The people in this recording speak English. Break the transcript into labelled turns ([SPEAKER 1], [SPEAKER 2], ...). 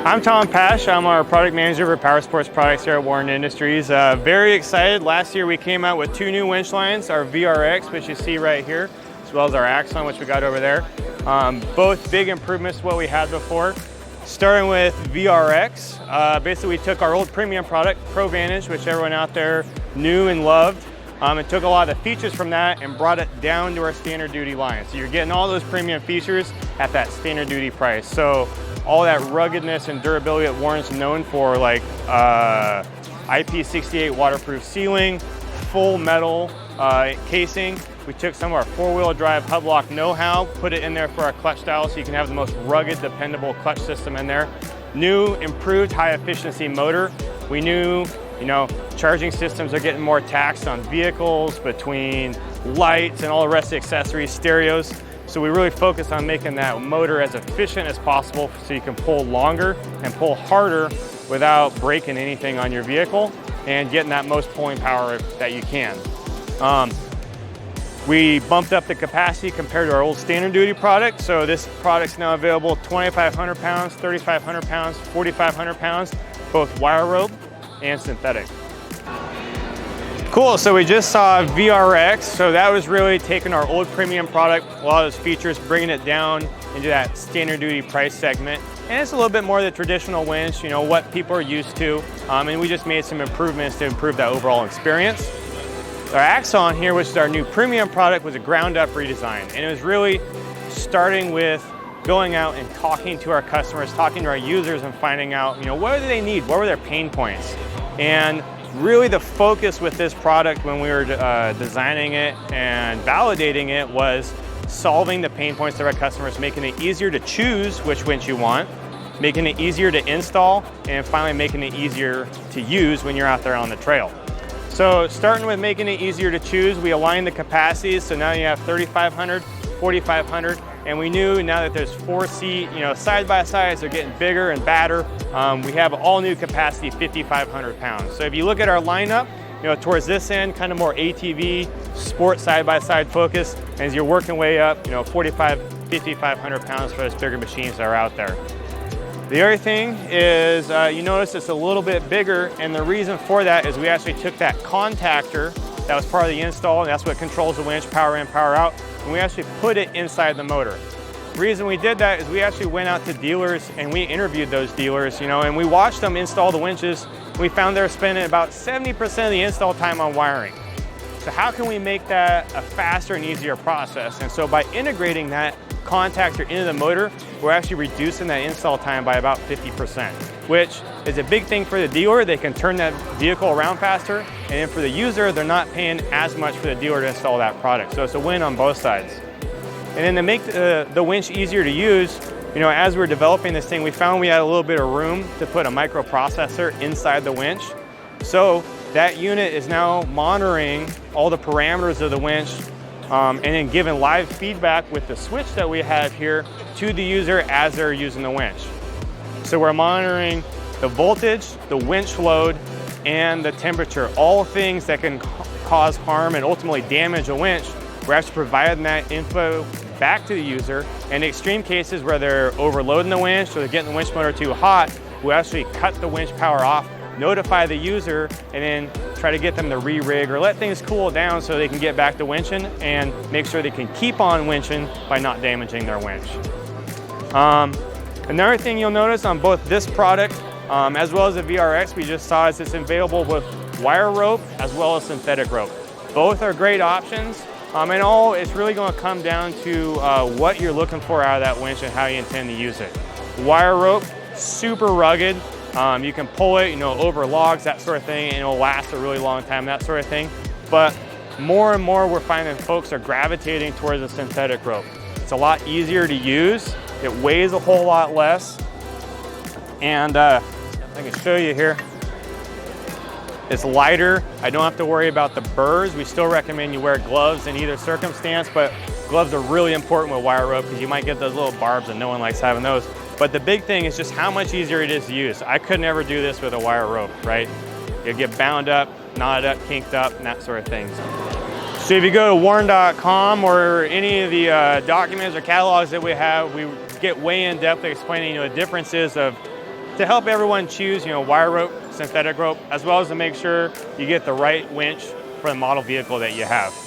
[SPEAKER 1] I'm Tom Pash. I'm our product manager for Powersports products here at Warren Industries. Very excited. Last year we came out with 2 new winch lines, our VRX, which you see right here, as well as our AXON, which we got over there. Both big improvements to what we had before. Starting with VRX, basically we took our old premium product, Pro Vantage, which everyone out there knew and loved, and took a lot of the features from that and brought it down to our standard duty line. So you're getting all those premium features at that standard duty price. So all that ruggedness and durability that Warren's known for, like IP68 waterproof sealing, full metal casing. We took some of our 4-wheel drive hub lock know-how, put it in there for our clutch style so you can have the most rugged, dependable clutch system in there. New, improved, high efficiency motor. We knew, charging systems are getting more taxed on vehicles between lights and all the rest of the accessories, stereos. So we really focus on making that motor as efficient as possible so you can pull longer and pull harder without breaking anything on your vehicle and getting that most pulling power that you can. We bumped up the capacity compared to our old standard duty product. So this product's now available 2,500 pounds, 3,500 pounds, 4,500 pounds, both wire rope and synthetic. Cool, so we just saw VRX. So that was really taking our old premium product, a lot of those features, bringing it down into that standard duty price segment. And it's a little bit more the traditional winch, what people are used to. And we just made some improvements to improve that overall experience. Our AXON here, which is our new premium product, was a ground up redesign. And it was really starting with going out and talking to our customers, talking to our users and finding out, what do they need? What were their pain points? And really the focus with this product when we were designing it and validating it was solving the pain points of our customers, making it easier to choose which winch you want, making it easier to install, and finally making it easier to use when you're out there on the trail. So starting with making it easier to choose, we aligned the capacities. So now you have 3,500, 4,500, and we knew now that there's 4-seat, side by sides, they're getting bigger and badder. We have all new capacity, 5,500 pounds. So if you look at our lineup, towards this end, kind of more ATV, sport side by side focus. And as you're working way up, 5,500 pounds for those bigger machines that are out there. The other thing is you notice it's a little bit bigger, and the reason for that is we actually took that contactor that was part of the install, and that's what controls the winch, power in, power out, and we actually put it inside the motor. The reason we did that is we actually went out to dealers and we interviewed those dealers, and we watched them install the winches. We found they're spending about 70% of the install time on wiring. So how can we make that a faster and easier process? And so by integrating that contactor into the motor, we're actually reducing that install time by about 50%, which is a big thing for the dealer. They can turn that vehicle around faster, and then for the user, they're not paying as much for the dealer to install that product. So it's a win on both sides. And then to make the winch easier to use, as we're developing this thing, we found we had a little bit of room to put a microprocessor inside the winch. So that unit is now monitoring all the parameters of the winch and then giving live feedback with the switch that we have here to the user as they're using the winch. So we're monitoring the voltage, the winch load, and the temperature, all things that can cause harm and ultimately damage a winch. We're actually providing that info back to the user. In extreme cases where they're overloading the winch or they're getting the winch motor too hot, we actually cut the winch power off, notify the user, and then try to get them to re-rig or let things cool down so they can get back to winching and make sure they can keep on winching by not damaging their winch. Another thing you'll notice on both this product as well as the VRX we just saw is it's available with wire rope as well as synthetic rope. Both are great options. And all it's really going to come down to what you're looking for out of that winch and how you intend to use it. Wire rope, super rugged. You can pull it, over logs, that sort of thing, and it'll last a really long time, that sort of thing. But more and more we're finding folks are gravitating towards the synthetic rope. It's a lot easier to use. It weighs a whole lot less. And I can show you here. It's lighter. I don't have to worry about the burrs. We still recommend you wear gloves in either circumstance, but gloves are really important with wire rope because you might get those little barbs and no one likes having those. But the big thing is just how much easier it is to use. I could never do this with a wire rope, right? You'll get bound up, knotted up, kinked up, and that sort of thing. So if you go to warren.com or any of the documents or catalogs that we have, we get way in depth explaining the differences of to help everyone choose, wire rope, synthetic rope, as well as to make sure you get the right winch for the model vehicle that you have.